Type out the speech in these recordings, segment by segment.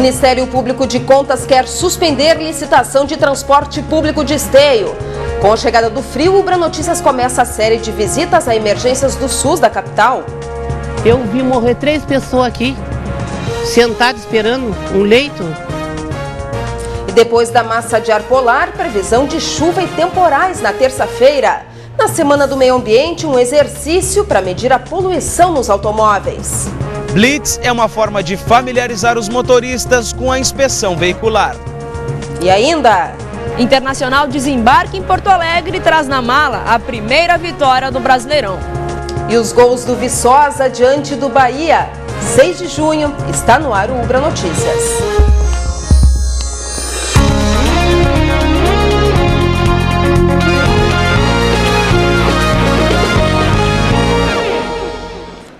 Ministério Público de Contas quer suspender licitação de transporte público de Esteio. Com a chegada do frio, o Ubra Notícias começa a série de visitas a emergências do SUS da capital. Eu vi morrer 3 pessoas aqui, sentadas esperando um leito. E depois da massa de ar polar, previsão de chuva e temporais na terça-feira. Na Semana do Meio Ambiente, um exercício para medir a poluição nos automóveis. Blitz é uma forma de familiarizar os motoristas com a inspeção veicular. E ainda... Internacional desembarque em Porto Alegre e traz na mala a primeira vitória do Brasileirão. E os gols do Viçosa diante do Bahia. 6 de junho, está no ar o Ubra Notícias.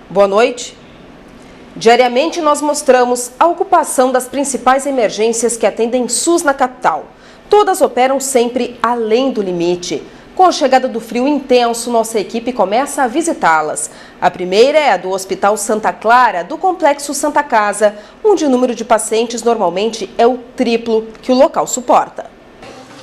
Boa noite. Diariamente nós mostramos a ocupação das principais emergências que atendem SUS na capital. Todas operam sempre além do limite. Com a chegada do frio intenso, nossa equipe começa a visitá-las. A primeira é a do Hospital Santa Clara, do Complexo Santa Casa, onde o número de pacientes normalmente é o triplo que o local suporta.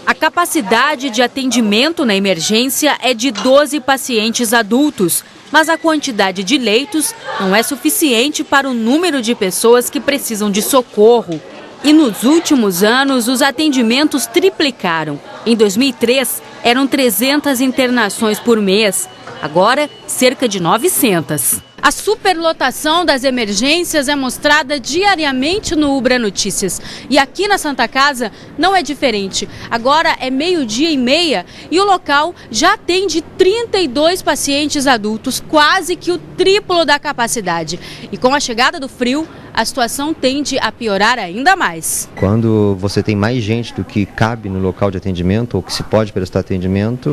A capacidade de atendimento na emergência é de 12 pacientes adultos, mas a quantidade de leitos não é suficiente para o número de pessoas que precisam de socorro. E nos últimos anos, os atendimentos triplicaram. Em 2003, eram 300 internações por mês. Agora, cerca de 900. A superlotação das emergências é mostrada diariamente no Ubra Notícias. E aqui na Santa Casa não é diferente. Agora é 12:30 e o local já atende 32 pacientes adultos, quase que o triplo da capacidade. E com a chegada do frio, a situação tende a piorar ainda mais. Quando você tem mais gente do que cabe no local de atendimento ou que se pode prestar atendimento,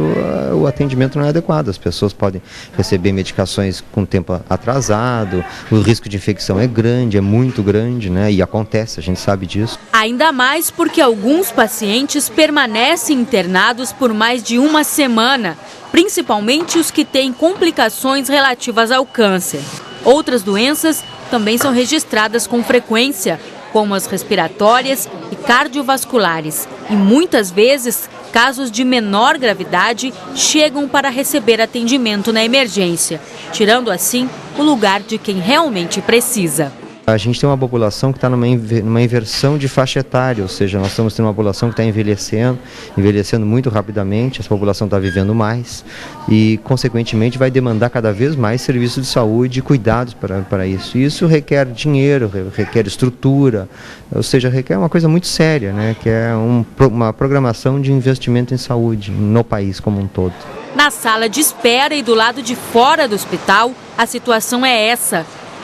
o atendimento não é adequado. As pessoas podem receber medicações com tempo atrasado, o risco de infecção é grande, é muito grande, né? E acontece, a gente sabe disso. Ainda mais porque alguns pacientes permanecem internados por mais de uma semana, principalmente os que têm complicações relativas ao câncer. Outras doenças também são registradas com frequência, como as respiratórias e cardiovasculares. E muitas vezes, casos de menor gravidade chegam para receber atendimento na emergência, tirando assim o lugar de quem realmente precisa. A gente tem uma população que está numa inversão de faixa etária, ou seja, nós estamos tendo uma população que está envelhecendo muito rapidamente, essa população está vivendo mais e, consequentemente, vai demandar cada vez mais serviços de saúde e cuidados para isso. E isso requer dinheiro, requer estrutura, ou seja, requer uma coisa muito séria, né, que é uma programação de investimento em saúde no país como um todo. Na sala de espera e do lado de fora do hospital, a situação é essa.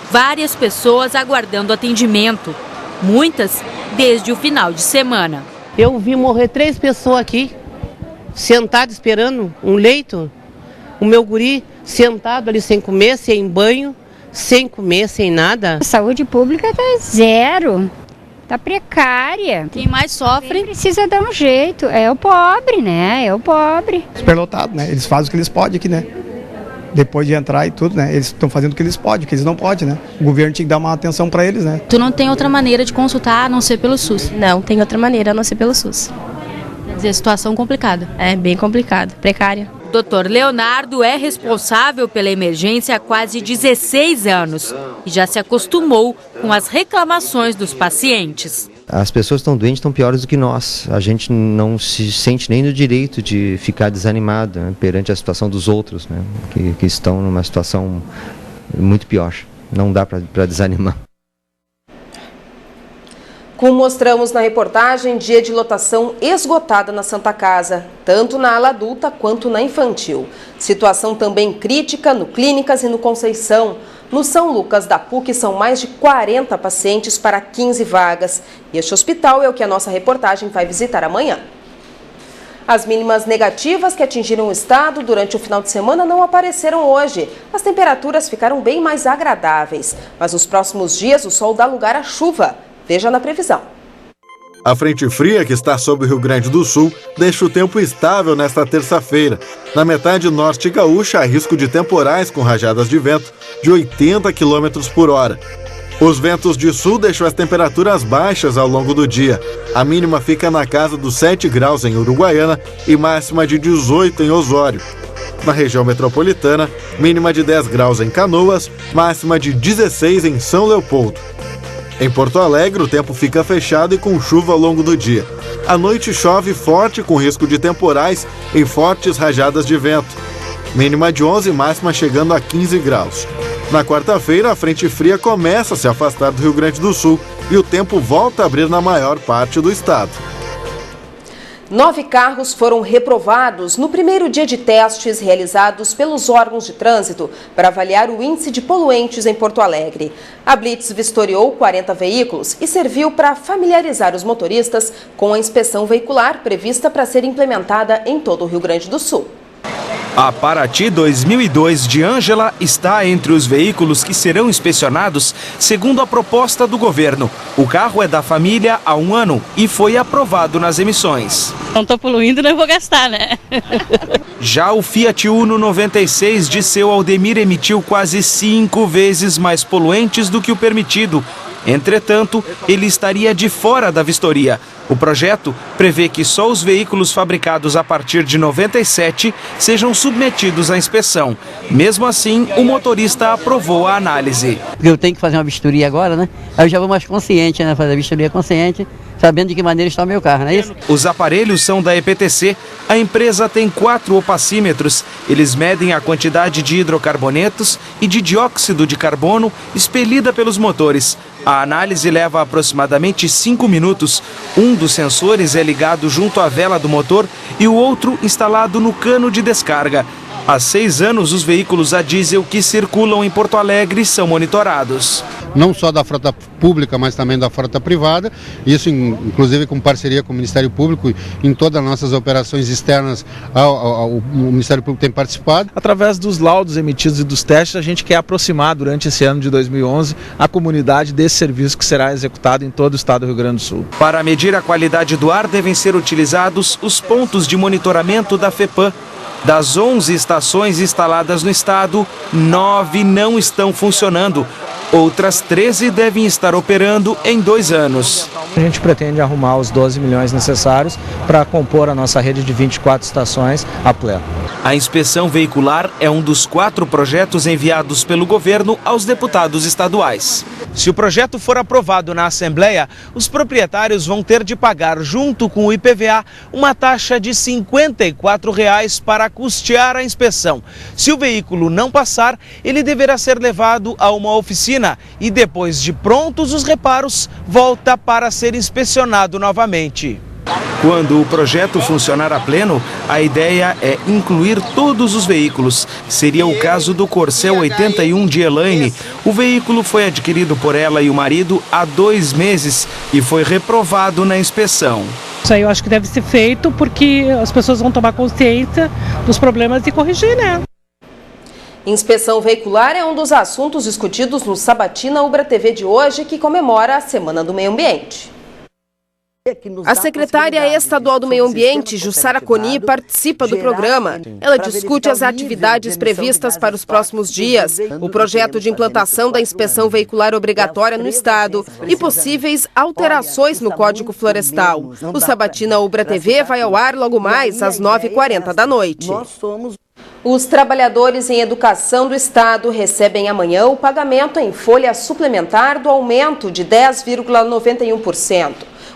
Várias pessoas aguardando atendimento, muitas desde o final de semana. Eu vi morrer 3 pessoas aqui, sentadas esperando um leito. O meu guri sentado ali sem comer, sem banho, sem comer, sem nada. A saúde pública está zero, está precária. Quem mais sofre? Quem precisa dar um jeito, é o pobre, né? É o pobre. Superlotado, né? Eles fazem o que eles podem aqui, né? Depois de entrar e tudo, né? Eles estão fazendo o que eles podem, o que eles não podem, né? O governo tinha que dar uma atenção para eles, né? Tu não tem outra maneira de consultar a não ser pelo SUS? Não, tem outra maneira a não ser pelo SUS. Quer dizer, situação complicada. É bem complicado, precária. Dr. Leonardo é responsável pela emergência há quase 16 anos e já se acostumou com as reclamações dos pacientes. As pessoas que estão doentes estão piores do que nós. A gente não se sente nem no direito de ficar desanimado, né, perante a situação dos outros, né, que estão numa situação muito pior. Não dá para desanimar. Como mostramos na reportagem, dia de lotação esgotada na Santa Casa, tanto na ala adulta quanto na infantil. Situação também crítica no Clínicas e no Conceição. No São Lucas da PUC são mais de 40 pacientes para 15 vagas. E este hospital é o que a nossa reportagem vai visitar amanhã. As mínimas negativas que atingiram o estado durante o final de semana não apareceram hoje. As temperaturas ficaram bem mais agradáveis. Mas nos próximos dias o sol dá lugar à chuva. Veja na previsão. A frente fria que está sobre o Rio Grande do Sul deixa o tempo estável nesta terça-feira. Na metade norte gaúcha, há risco de temporais com rajadas de vento de 80 km por hora. Os ventos de sul deixam as temperaturas baixas ao longo do dia. A mínima fica na casa dos 7 graus em Uruguaiana e máxima de 18 em Osório. Na região metropolitana, mínima de 10 graus em Canoas, máxima de 16 em São Leopoldo. Em Porto Alegre, o tempo fica fechado e com chuva ao longo do dia. À noite chove forte com risco de temporais e fortes rajadas de vento. Mínima de 11, máxima chegando a 15 graus. Na quarta-feira, a frente fria começa a se afastar do Rio Grande do Sul e o tempo volta a abrir na maior parte do estado. 9 carros foram reprovados no primeiro dia de testes realizados pelos órgãos de trânsito para avaliar o índice de poluentes em Porto Alegre. A Blitz vistoriou 40 veículos e serviu para familiarizar os motoristas com a inspeção veicular prevista para ser implementada em todo o Rio Grande do Sul. A Paraty 2002 de Ângela está entre os veículos que serão inspecionados segundo a proposta do governo. O carro é da família há 1 ano e foi aprovado nas emissões. Não estou poluindo, não vou gastar, né? Já o Fiat Uno 96 de seu Aldemir emitiu quase 5 vezes mais poluentes do que o permitido. Entretanto, ele estaria de fora da vistoria. O projeto prevê que só os veículos fabricados a partir de 97 sejam submetidos à inspeção. Mesmo assim, o motorista aprovou a análise. Eu tenho que fazer uma vistoria agora, né? Aí eu já vou mais consciente, né? Fazer a vistoria consciente, sabendo de que maneira está o meu carro, não é isso? Os aparelhos são da EPTC. A empresa tem 4 opacímetros. Eles medem a quantidade de hidrocarbonetos e de dióxido de carbono expelida pelos motores. A análise leva aproximadamente 5 minutos. Um dos sensores é ligado junto à vela do motor e o outro instalado no cano de descarga. Há 6 anos, os veículos a diesel que circulam em Porto Alegre são monitorados. Não só da frota pública, mas também da frota privada, isso inclusive com parceria com o Ministério Público, em todas as nossas operações externas, o Ministério Público tem participado. Através dos laudos emitidos e dos testes, a gente quer aproximar durante esse ano de 2011 a comunidade desse serviço que será executado em todo o estado do Rio Grande do Sul. Para medir a qualidade do ar, devem ser utilizados os pontos de monitoramento da FEPAM. Das 11 estações instaladas no estado, 9 não estão funcionando. Outras 13 devem estar operando em 2 anos. A gente pretende arrumar os 12 milhões necessários para compor a nossa rede de 24 estações a pleno. A inspeção veicular é um dos 4 projetos enviados pelo governo aos deputados estaduais. Se o projeto for aprovado na Assembleia, os proprietários vão ter de pagar, junto com o IPVA, uma taxa de R$ 54 para custear a inspeção. Se o veículo não passar, ele deverá ser levado a uma oficina e, depois de prontos os reparos, volta para ser inspecionado novamente. Quando o projeto funcionar a pleno, a ideia é incluir todos os veículos. Seria o caso do Corsel 81 de Elaine. O veículo foi adquirido por ela e o marido há 2 meses e foi reprovado na inspeção. Isso aí eu acho que deve ser feito porque as pessoas vão tomar consciência dos problemas e corrigir, né? Inspeção veicular é um dos assuntos discutidos no Sabatina Ubra TV de hoje, que comemora a Semana do Meio Ambiente. A secretária estadual do Meio Ambiente, Jussara Coni, participa do programa. Ela discute as atividades previstas para os próximos dias, o projeto de implantação da inspeção veicular obrigatória no estado e possíveis alterações no Código Florestal. O Sabatina Ubra TV vai ao ar logo mais às 9h40 da noite. Os trabalhadores em educação do estado recebem amanhã o pagamento em folha suplementar do aumento de 10,91%.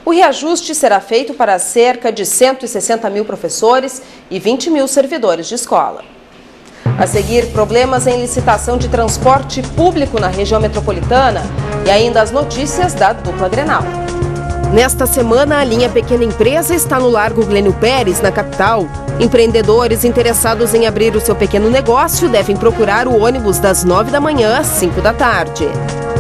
O reajuste será feito para cerca de 160 mil professores e 20 mil servidores de escola. A seguir, problemas em licitação de transporte público na região metropolitana e ainda as notícias da dupla Grenal. Nesta semana, a linha Pequena Empresa está no Largo Glênio Pérez, na capital. Empreendedores interessados em abrir o seu pequeno negócio devem procurar o ônibus das 9 da manhã às 5 da tarde.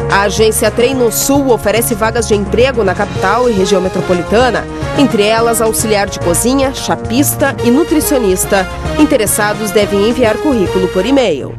A agência Treino Sul oferece vagas de emprego na capital e região metropolitana, entre elas auxiliar de cozinha, chapista e nutricionista. Interessados devem enviar currículo por e-mail.